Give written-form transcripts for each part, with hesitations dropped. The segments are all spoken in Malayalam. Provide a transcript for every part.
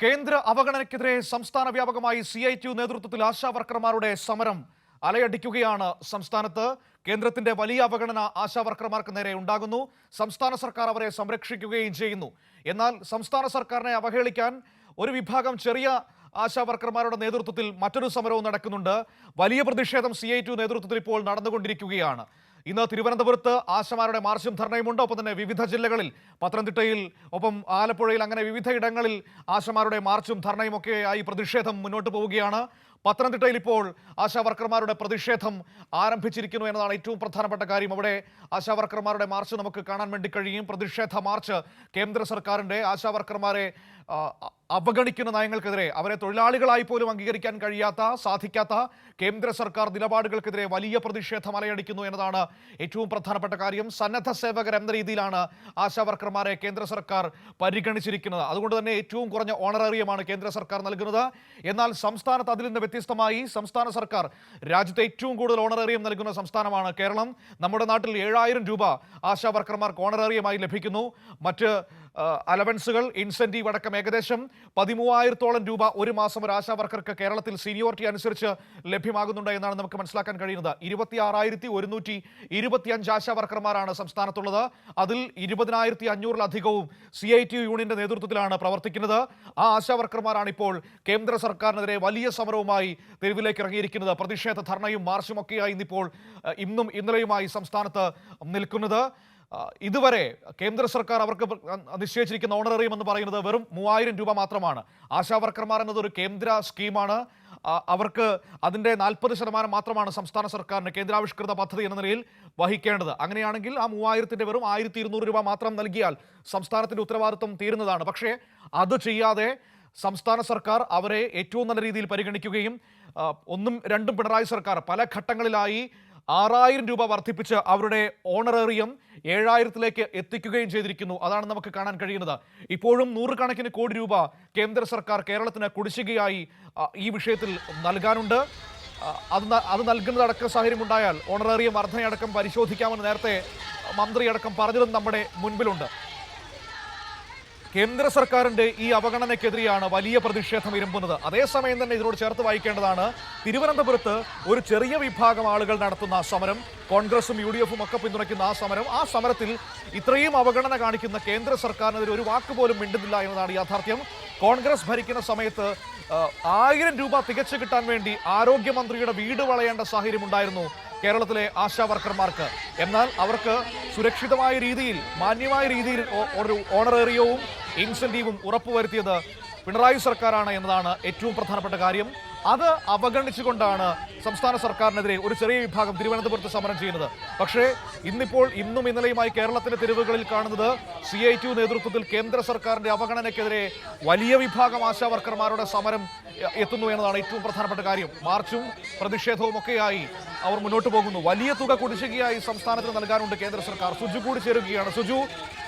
കേന്ദ്ര അവഗണനയ്ക്കെതിരെ സംസ്ഥാന വ്യാപകമായി CITU നേതൃത്വത്തിൽ ആശാ വർക്കർമാരുടെ സമരം അലയടിക്കുകയാണ്. സംസ്ഥാനത്ത് കേന്ദ്രത്തിന്റെ വലിയ അവഗണന ആശാ വർക്കർമാർക്ക് നേരെ ഉണ്ടാകുന്നു. സംസ്ഥാന സർക്കാർ അവരെ സംരക്ഷിക്കുകയും ചെയ്യുന്നു. എന്നാൽ സംസ്ഥാന സർക്കാരിനെ അവഹേളിക്കാൻ ഒരു വിഭാഗം ചെറിയ ആശാ വർക്കർമാരുടെ നേതൃത്വത്തിൽ മറ്റൊരു സമരവും നടക്കുന്നുണ്ട്. വലിയ പ്രതിഷേധം CITU നേതൃത്വത്തിൽ ഇപ്പോൾ നടന്നുകൊണ്ടിരിക്കുകയാണ്. ഇന്ന് തിരുവനന്തപുരത്ത് ആശമാരുടെ മാർച്ചും ധർണയുമുണ്ട്. ഒപ്പം തന്നെ വിവിധ ജില്ലകളിൽ പത്തനംതിട്ടയിൽ ഒപ്പം ആലപ്പുഴയിൽ അങ്ങനെ വിവിധ ഇടങ്ങളിൽ ആശമാരുടെ മാർച്ചും ധർണയും ഒക്കെയായി പ്രതിഷേധം മുന്നോട്ട് പോവുകയാണ്. പത്തനംതിട്ടയിൽ ഇപ്പോൾ ആശാ വർക്കർമാരുടെ പ്രതിഷേധം ആരംഭിച്ചിരിക്കുന്നു എന്നതാണ് ഏറ്റവും പ്രധാനപ്പെട്ട കാര്യം. അവിടെ ആശാ വർക്കർമാരുടെ മാർച്ച് നമുക്ക് കാണാൻ വേണ്ടി കഴിയും. പ്രതിഷേധ മാർച്ച് കേന്ദ്ര സർക്കാരിൻ്റെ ആശാ വർക്കർമാരെ അവഗണിക്കുന്ന നയങ്ങൾക്കെതിരെ, അവരെ തൊഴിലാളികളായി പോലും അംഗീകരിക്കാൻ സാധിക്കാത്ത കേന്ദ്ര സർക്കാർ നിലപാടുകൾക്കെതിരെ വലിയ പ്രതിഷേധം അലയടിക്കുന്നു എന്നതാണ് ഏറ്റവും പ്രധാനപ്പെട്ട കാര്യം. സന്നദ്ധ സേവകർ എന്ന രീതിയിലാണ് ആശാ വർക്കർമാരെ കേന്ദ്ര സർക്കാർ പരിഗണിച്ചിരിക്കുന്നത്. അതുകൊണ്ട് തന്നെ ഏറ്റവും കുറഞ്ഞ ഓണറേറിയമാണ് കേന്ദ്ര സർക്കാർ നൽകുന്നത്. എന്നാൽ സംസ്ഥാനത്ത് അതിൽ നിന്ന് വ്യത്യസ്തമായി സംസ്ഥാന സർക്കാർ രാജ്യത്തെ ഏറ്റവും കൂടുതൽ ഓണറേറിയം നൽകുന്ന സംസ്ഥാനമാണ് കേരളം. നമ്മുടെ നാട്ടിൽ 7000 രൂപ ആശാ വർക്കർമാർക്ക് ഓണറേറിയമായി ലഭിക്കുന്നു. മറ്റ് അലവൻസുകൾ, ഇൻസെന്റീവ് അടക്കം ഏകദേശം 13,000-ഓളം രൂപ ഒരു മാസം ഒരു ആശാ വർക്കർക്ക് കേരളത്തിൽ സീനിയോറിറ്റി അനുസരിച്ച് ലഭ്യമാകുന്നുണ്ട് എന്നാണ് നമുക്ക് മനസ്സിലാക്കാൻ കഴിയുന്നത്. 26,125 ആശാ വർക്കർമാരാണ് സംസ്ഥാനത്തുള്ളത്. അതിൽ 20,500-ലധികവും CITU യൂണിയന്റെ നേതൃത്വത്തിലാണ് പ്രവർത്തിക്കുന്നത്. ആ ആശാ വർക്കർമാരാണ് ഇപ്പോൾ കേന്ദ്ര സർക്കാരിനെതിരെ വലിയ സമരവുമായി തെരുവിലേക്ക് ഇറങ്ങിയിരിക്കുന്നത്. പ്രതിഷേധ ധർണയും മാർച്ചും ഒക്കെയായി ഇന്നിപ്പോൾ ഇന്നും ഇന്നലെയുമായി സംസ്ഥാനത്ത് നിൽക്കുന്നത്. ഇതുവരെ കേന്ദ്ര സർക്കാർ അവർക്ക് നിശ്ചയിച്ചിരിക്കുന്ന ഓണറേറിയം എന്ന് പറയുന്നത് വെറും 3000 രൂപ മാത്രമാണ്. ആശാ വർക്കർമാർ എന്നതൊരു കേന്ദ്ര സ്കീമാണ്. അവർക്ക് അതിൻ്റെ 40% മാത്രമാണ് സംസ്ഥാന സർക്കാരിന് കേന്ദ്രാവിഷ്കൃത പദ്ധതി എന്ന നിലയിൽ വഹിക്കേണ്ടത്. അങ്ങനെയാണെങ്കിൽ ആ 3000-ന്റെ വെറും 1200 രൂപ മാത്രം നൽകിയാൽ സംസ്ഥാനത്തിൻ്റെ ഉത്തരവാദിത്വം തീരുന്നതാണ്. പക്ഷേ അത് ചെയ്യാതെ സംസ്ഥാന സർക്കാർ അവരെ ഏറ്റവും നല്ല രീതിയിൽ പരിഗണിക്കുകയും ഒന്നും രണ്ടും പിണറായി സർക്കാർ പല ഘട്ടങ്ങളിലായി 6000 രൂപ വർദ്ധിപ്പിച്ച് അവരുടെ ഓണറേറിയം 7000-ലേക്ക് എത്തിക്കുകയും ചെയ്തിരിക്കുന്നു. അതാണ് നമുക്ക് കാണാൻ കഴിയുന്നത്. ഇപ്പോഴും 100 കണക്കിന് കോടി രൂപ കേന്ദ്ര സർക്കാർ കേരളത്തിന് കുടിശ്ശികയായി ഈ വിഷയത്തിൽ നൽകാനുണ്ട്. അത് നൽകുന്നതടക്കം സാഹചര്യമുണ്ടായാൽ ഓണറേറിയം വർധനയടക്കം പരിശോധിക്കാമെന്ന് നേരത്തെ മന്ത്രിയടക്കം പറഞ്ഞതും നമ്മുടെ മുൻപിലുണ്ട്. കേന്ദ്ര സർക്കാരിന്റെ ഈ അവഗണനയ്ക്കെതിരെയാണ് വലിയ പ്രതിഷേധം ഇരുമ്പുന്നത്. അതേസമയം തന്നെ ഇതിനോട് ചേർത്ത് വായിക്കേണ്ടതാണ്, തിരുവനന്തപുരത്ത് ഒരു ചെറിയ വിഭാഗം ആളുകൾ നടത്തുന്ന സമരം, കോൺഗ്രസും UDF-ഉം ഒക്കെ പിന്തുണയ്ക്കുന്ന ആ സമരത്തിൽ ഇത്രയും അവഗണന കാണിക്കുന്ന കേന്ദ്ര സർക്കാരിനെതിരെ ഒരു വാക്ക് പോലും മിണ്ടുന്നില്ല എന്നതാണ് യാഥാർത്ഥ്യം. കോൺഗ്രസ് ഭരിക്കുന്ന സമയത്ത് 1000 രൂപ തികച്ചു കിട്ടാൻ വേണ്ടി ആരോഗ്യമന്ത്രിയുടെ വീട് വളയേണ്ട സാഹചര്യം ഉണ്ടായിരുന്നു കേരളത്തിലെ ആശാ വർക്കർമാർക്ക്. എന്നാൽ അവർക്ക് സുരക്ഷിതമായ രീതിയിൽ, മാന്യമായ രീതിയിൽ ഒരു ഓണറേറിയവും ഇൻസെന്റീവും ഉറപ്പുവരുത്തിയത് പിണറായി സർക്കാരാണ് എന്നതാണ് ഏറ്റവും പ്രധാനപ്പെട്ട കാര്യം. അത് അവഗണിച്ചുകൊണ്ടാണ് സംസ്ഥാന സർക്കാരിനെതിരെ ഒരു ചെറിയ വിഭാഗം തിരുവനന്തപുരത്ത് സമരം ചെയ്യുന്നത്. പക്ഷേ ഇന്നും ഇന്നലെയുമായി കേരളത്തിന്റെ തെരുവുകളിൽ കാണുന്നത് CITU നേതൃത്വത്തിൽ കേന്ദ്ര സർക്കാരിന്റെ അവഗണനയ്ക്കെതിരെ വലിയ വിഭാഗം ആശാ വർക്കർമാരുടെ സമരം എത്തുന്നു എന്നതാണ് ഏറ്റവും പ്രധാനപ്പെട്ട കാര്യം. മാർച്ചും പ്രതിഷേധവും ഒക്കെയായി അവർ മുന്നോട്ട് പോകുന്നു. വലിയ തുക കുടിശ്ശികയായി സംസ്ഥാനത്തിന് നൽകാനുണ്ട് കേന്ദ്ര സർക്കാർ. സുജു കൂടി ചേരുകയാണ്. സുജു,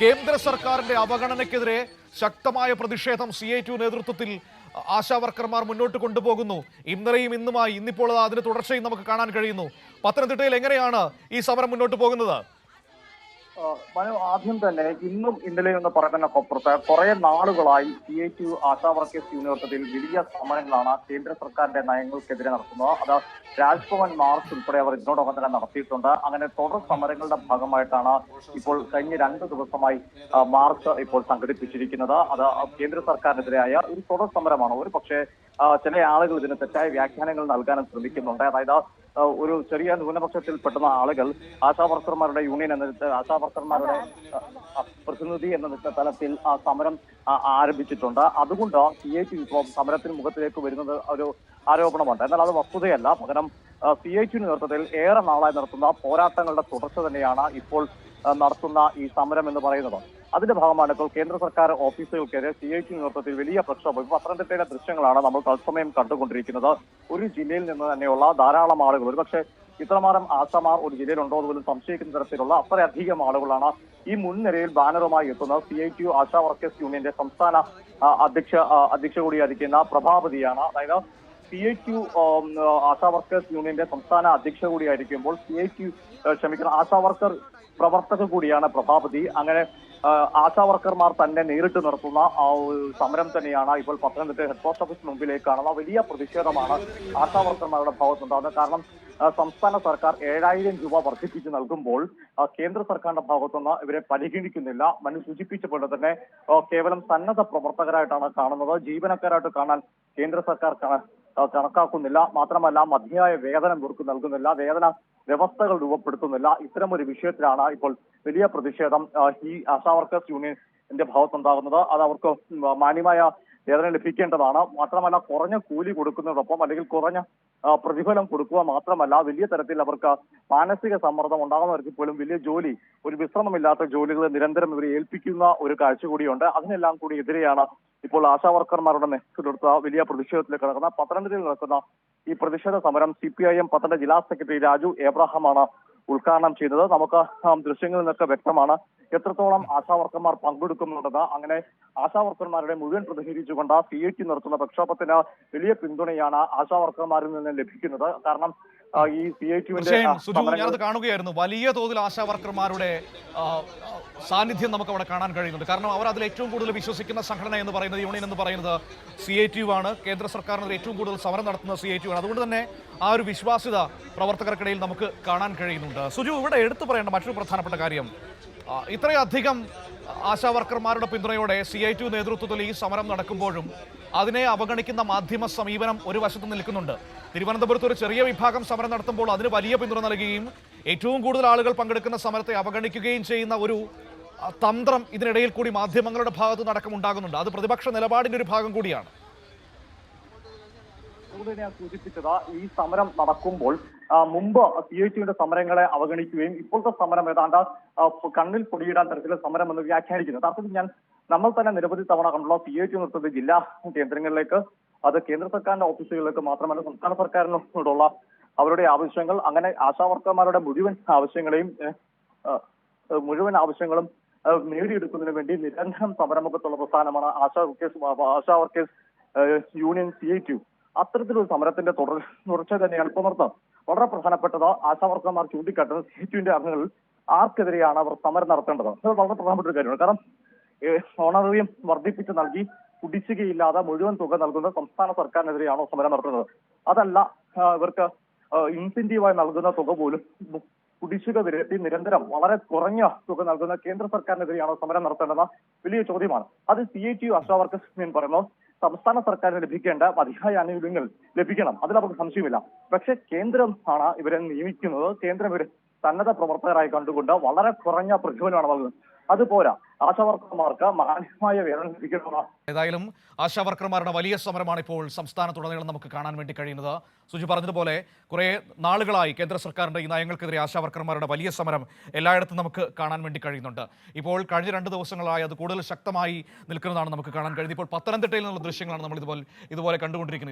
കേന്ദ്ര സർക്കാരിന്റെ അവഗണനയ്ക്കെതിരെ ശക്തമായ പ്രതിഷേധം CITU നേതൃത്വത്തിൽ ആശാ വർക്കർമാർ മുന്നോട്ട് കൊണ്ടുപോകുന്നു. ഇന്നലെയും ഇന്നുമായി ഇന്നിപ്പോൾ അതിന് തുടർച്ചയും നമുക്ക് കാണാൻ കഴിയുന്നു. പത്തനംതിട്ടയിൽ എങ്ങനെയാണ് ഈ സമരം മുന്നോട്ട് പോകുന്നത്? ആദ്യം തന്നെ ഇന്നും ഇന്നലെയും എന്ന് പറയുന്നതിനൊപ്പുറത്ത് കുറെ നാളുകളായി CITU ആശാ വർക്കേഴ്സ് യൂണിവേഴ്സിറ്റിയിൽ വലിയ സമരങ്ങളാണ് കേന്ദ്ര സർക്കാരിന്റെ നയങ്ങൾക്കെതിരെ നടത്തുന്നത്. അത് രാജ്ഭവൻ മാർച്ച് ഉൾപ്പെടെ അവർ ഇതിനോടൊപ്പം തന്നെ നടത്തിയിട്ടുണ്ട്. അങ്ങനെ തുടർ സമരങ്ങളുടെ ഭാഗമായിട്ടാണ് ഇപ്പോൾ കഴിഞ്ഞ 2 ദിവസമായി മാർച്ച് ഇപ്പോൾ സംഘടിപ്പിച്ചിരിക്കുന്നത്. അത് കേന്ദ്ര സർക്കാരിനെതിരായ ഒരു തുടർ സമരമാണ്. ഒരു പക്ഷേ ചില ആളുകൾ ഇതിന് തെറ്റായ വ്യാഖ്യാനങ്ങൾ നൽകാനും ശ്രമിക്കുന്നുണ്ട്. അതായത് ഒരു ചെറിയ ന്യൂനപക്ഷത്തിൽപ്പെടുന്ന ആളുകൾ ആശാ വർക്കർമാരുടെ യൂണിയൻ എന്ന ആശാ വർക്കർമാരുടെ പ്രതിനിധി എന്ന തലത്തിൽ ആ സമരം ആരംഭിച്ചിട്ടുണ്ട്. അതുകൊണ്ട് CITU ഇപ്പോൾ സമരത്തിന് മുഖത്തിലേക്ക് വരുന്നത് ഒരു ആരോപണമുണ്ട്. എന്നാൽ അത് വസ്തുതയല്ല. പകരം CITU നേതൃത്വത്തിൽ ഏറെ നാളായി നടത്തുന്ന പോരാട്ടങ്ങളുടെ തുടർച്ച തന്നെയാണ് ഇപ്പോൾ നടത്തുന്ന ഈ സമരം എന്ന് പറയുന്നത്. അതിന്റെ ഭാഗമാണ് ഇപ്പോൾ കേന്ദ്ര സർക്കാർ ഓഫീസുകൾക്കെതിരെ CITU നേതൃത്വത്തിൽ വലിയ പ്രക്ഷോഭം. പത്തനംതിട്ടയിലെ ദൃശ്യങ്ങളാണ് നമ്മൾ തത്സമയം കണ്ടുകൊണ്ടിരിക്കുന്നത്. ഒരു ജില്ലയിൽ നിന്ന് തന്നെയുള്ള ധാരാളം ആളുകൾ, ഒരുപക്ഷെ ഇത്രമാത്രം ആശമാർ ഒരു ജില്ലയിലുണ്ടോ എന്ന് പോലും സംശയിക്കുന്ന തരത്തിലുള്ള അത്രയധികം ആളുകളാണ് ഈ മുൻനിരയിൽ ബാനറുമായി എത്തുന്നത്. CITU ആശാ വർക്കേഴ്സ് യൂണിയന്റെ സംസ്ഥാന അധ്യക്ഷ കൂടിയായിരിക്കുന്ന പ്രഭാപതിയാണ്. അതായത് CITU ആശാ വർക്കേഴ്സ് യൂണിയന്റെ സംസ്ഥാന അധ്യക്ഷ കൂടിയായിരിക്കുമ്പോൾ ആശാ വർക്കർ പ്രവർത്തക കൂടിയാണ് പ്രഭാപതി. അങ്ങനെ ആശാ വർക്കർമാർ തന്നെ നേരിട്ട് നടത്തുന്ന ആ ഒരു സമരം തന്നെയാണ് ഇപ്പോൾ പത്തനംതിട്ട ഹെഡ് പോസ്റ്റ് ഓഫീസിന് മുമ്പിലേക്ക് കാണുന്ന വലിയ പ്രതിഷേധമാണ് ആശാ വർക്കർമാരുടെ ഭാഗത്തുണ്ടാകുന്നത്. കാരണം സംസ്ഥാന സർക്കാർ 7,000 രൂപ വർദ്ധിപ്പിച്ച് നൽകുമ്പോൾ കേന്ദ്ര സർക്കാരിന്റെ ഭാഗത്തുനിന്ന് ഇവരെ പരിഗണിക്കുന്നില്ല. മനു സൂചിപ്പിച്ച പോലെ തന്നെ കേവലം സന്നദ്ധ പ്രവർത്തകരായിട്ടാണ് കാണുന്നത്. ജീവനക്കാരായിട്ട് കാണാൻ കേന്ദ്ര സർക്കാർ കണക്കാക്കുന്നില്ല. മാത്രമല്ല മതിയായ വേതനം ഇവർക്ക് നൽകുന്നില്ല, വേതന വ്യവസ്ഥകൾ രൂപപ്പെടുത്തുന്നില്ല. ഇത്തരമൊരു വിഷയത്തിലാണ് ഇപ്പോൾ വലിയ പ്രതിഷേധം ഈ ആശാ വർക്കേഴ്സ് യൂണിയന്റെ ഭാഗത്തുണ്ടാകുന്നത്. അത് അവർക്ക് മാന്യമായ വേതനം ലഭിക്കേണ്ടതാണ്. മാത്രമല്ല കുറഞ്ഞ കൂലി കൊടുക്കുന്നതോടൊപ്പം അല്ലെങ്കിൽ കുറഞ്ഞ പ്രതിഫലം കൊടുക്കുക മാത്രമല്ല വലിയ തരത്തിൽ അവർക്ക് മാനസിക സമ്മർദ്ദം ഉണ്ടാകുന്ന തരത്തിൽ പോലും വലിയ ജോലി, ഒരു വിശ്രമമില്ലാത്ത ജോലികൾ നിരന്തരം ഇവരെ ഏൽപ്പിക്കുന്ന ഒരു കാഴ്ച കൂടിയുണ്ട്. അതിനെല്ലാം കൂടി എതിരെയാണ് ഇപ്പോൾ ആശാ വർക്കർമാരുടെ നേതൃത്വത്തിലെടുത്ത വലിയ പ്രതിഷേധത്തിലേക്ക് നടക്കുന്ന പത്തനംതിട്ടയിൽ നടക്കുന്ന ഈ പ്രതിഷേധ സമരം CPIM പത്തനംതിട്ട ജില്ലാ സെക്രട്ടറി രാജു എബ്രഹാമാണ് ഉദ്ഘാടനം ചെയ്തത്. നമുക്ക് ദൃശ്യങ്ങളിൽ നിന്നൊക്കെ വ്യക്തമാണ് എത്രത്തോളം ആശാ വർക്കർമാർ പങ്കെടുക്കുന്നുണ്ടെന്ന്. അങ്ങനെ ആശാ വർക്കർമാരുടെ മുഴുവൻ പ്രതിനിധീകരിച്ചുകൊണ്ട് CIT നടത്തുന്ന പ്രക്ഷോഭത്തിന് വലിയ പിന്തുണയാണ് ആശാ വർക്കർമാരിൽ നിന്ന് ലഭിക്കുന്നത്. കാരണം ഈ CITന്റെ ഞാനത് കാണുകയായിരുന്നു. വലിയ തോതിൽ ആശാ വർക്കർമാരുടെ സാന്നിധ്യം നമുക്ക് അവിടെ കാണാൻ കഴിയുന്നുണ്ട്. കാരണം അവർ അതിൽ ഏറ്റവും കൂടുതൽ വിശ്വസിക്കുന്ന സംഘടന എന്ന് പറയുന്നത്, യൂണിയൻ എന്ന് പറയുന്നത് CITU ആണ്. കേന്ദ്ര സർക്കാരിനെതിരെ ഏറ്റവും കൂടുതൽ സമരം നടത്തുന്ന CITU ആണ്. അതുകൊണ്ട് തന്നെ ആ ഒരു വിശ്വാസ്യത പ്രവർത്തകർക്കിടയിൽ നമുക്ക് കാണാൻ കഴിയുന്നുണ്ട്. സുജു, ഇവിടെ എടുത്തു പറയേണ്ട മറ്റൊരു പ്രധാനപ്പെട്ട കാര്യം, ഇത്രയധികം ആശാ വർക്കർമാരുടെ പിന്തുണയോടെ CITU നേതൃത്വത്തിൽ ഈ സമരം നടക്കുമ്പോഴും അതിനെ അവഗണിക്കുന്ന മാധ്യമ സമീപനം ഒരു വശത്ത് നിൽക്കുന്നുണ്ട്. തിരുവനന്തപുരത്ത് ഒരു ചെറിയ വിഭാഗം സമരം നടത്തുമ്പോൾ അതിന് വലിയ പിന്തുണ നൽകുകയും ഏറ്റവും കൂടുതൽ ആളുകൾ പങ്കെടുക്കുന്ന സമരത്തെ അവഗണിക്കുകയും ചെയ്യുന്ന ഒരു തന്ത്രം ഇതിനിടയിൽ കൂടി മാധ്യമങ്ങളുടെ ഭാഗത്ത് നടക്കം ഉണ്ടാകുന്നുണ്ട്. അത് പ്രതിപക്ഷ നിലപാടിന്റെ ഒരു ഭാഗം കൂടിയാണ്. ഞാൻ സൂചിപ്പിച്ചത് ഈ സമരം നടക്കുമ്പോൾ മുമ്പ് CITUവിന്റെ സമരങ്ങളെ അവഗണിക്കുകയും ഇപ്പോഴത്തെ സമരം ഏതാണ്ട് കണ്ണിൽ പൊടിയിടാൻ തരത്തിലുള്ള സമരം എന്ന് വ്യാഖ്യാനിക്കുന്നത്. അർത്ഥത്തിൽ നമ്മൾ തന്നെ നിരവധി തവണ കണ്ടുള്ള CITU നിർത്തുന്നത് ജില്ലാ കേന്ദ്രങ്ങളിലേക്ക്, അത് കേന്ദ്ര സർക്കാരിന്റെ ഓഫീസുകളിലേക്ക് മാത്രമല്ല സംസ്ഥാന സർക്കാരിനോടുള്ള അവരുടെ ആവശ്യങ്ങൾ, അങ്ങനെ ആശാ വർക്കർമാരുടെ മുഴുവൻ ആവശ്യങ്ങളും നേടിയെടുക്കുന്നതിന് വേണ്ടി നിരന്തരം സമരമുഖത്തുള്ള പ്രസ്ഥാനമാണ് ആശാ വർക്കേഴ്സ് യൂണിയൻ CITU. അത്തരത്തിലൊരു സമരത്തിന്റെ തുടർച്ച തന്നെയാണ് ഇപ്പോൾ നടത്തുന്നത്. വളരെ പ്രധാനപ്പെട്ടത് ആശാ വർക്കർമാർ ചൂണ്ടിക്കാട്ടുന്നത് CITUവിന്റെ അംഗങ്ങൾ ആർക്കെതിരെയാണ് അവർ സമരം നടത്തേണ്ടത്. അത് വളരെ പ്രധാനപ്പെട്ട ഒരു കാര്യമാണ്. കാരണം ഓണറേറിയം വർദ്ധിപ്പിച്ച് നൽകി കുടിശ്ശികയില്ലാതെ മുഴുവൻ തുക നൽകുന്ന സംസ്ഥാന സർക്കാരിനെതിരെയാണോ സമരം നടത്തുന്നത്? അതല്ല, ഇവർക്ക് ഇൻസെന്റീവായി നൽകുന്ന തുക പോലും കുടിശ്ശിക വിരട്ടി നിരന്തരം വളരെ കുറഞ്ഞ തുക നൽകുന്ന കേന്ദ്ര സർക്കാരിനെതിരെയാണോ സമരം നടത്തേണ്ടതെന്ന വലിയ ചോദ്യമാണ്. അത് CITU ആശാ വർക്കേഴ്സ് യൂണിയൻ പറയുന്നു സംസ്ഥാന സർക്കാരിന് ലഭിക്കേണ്ട മതിയായ ആനുകൂല്യങ്ങൾ ലഭിക്കണം, അതിൽ അവർക്ക് സംശയമില്ല. പക്ഷെ കേന്ദ്രം ആണ് ഇവരെ നിയമിക്കുന്നത്. കേന്ദ്രം ഇവരെ സന്നദ്ധ പ്രവർത്തകരായി കണ്ടുകൊണ്ട് വളരെ കുറഞ്ഞ പ്രതിഫലമാണ് നൽകുന്നത്. അതുപോരാ, ആശാ വർക്കർമാർക്ക് മാന്യമായ വേതനം ലഭിക്കണമെന്ന്. ഏതായാലും ആശാ വർക്കർമാരുടെ വലിയ സമരമാണ് ഇപ്പോൾ സംസ്ഥാനത്തുടനീളം നമുക്ക് കാണാൻ വേണ്ടി കഴിയുന്നത്. സുജി പറഞ്ഞതുപോലെ കുറേ നാളുകളായി കേന്ദ്ര സർക്കാരിന്റെ ഈ നയങ്ങൾക്കെതിരെ ആശാ വർക്കർമാരുടെ വലിയ സമരം എല്ലായിടത്തും നമുക്ക് കാണാൻ വേണ്ടി കഴിയുന്നുണ്ട്. ഇപ്പോൾ കഴിഞ്ഞ 2 ദിവസങ്ങളായി അത് കൂടുതൽ ശക്തമായി നിൽക്കുന്നതാണ് നമുക്ക് കാണാൻ കഴിയുന്നത്. ഇപ്പോൾ പത്തനംതിട്ടയിൽ നിന്നുള്ള ദൃശ്യങ്ങളാണ് നമ്മൾ ഇതുപോലെ കണ്ടുകൊണ്ടിരിക്കുന്നത്.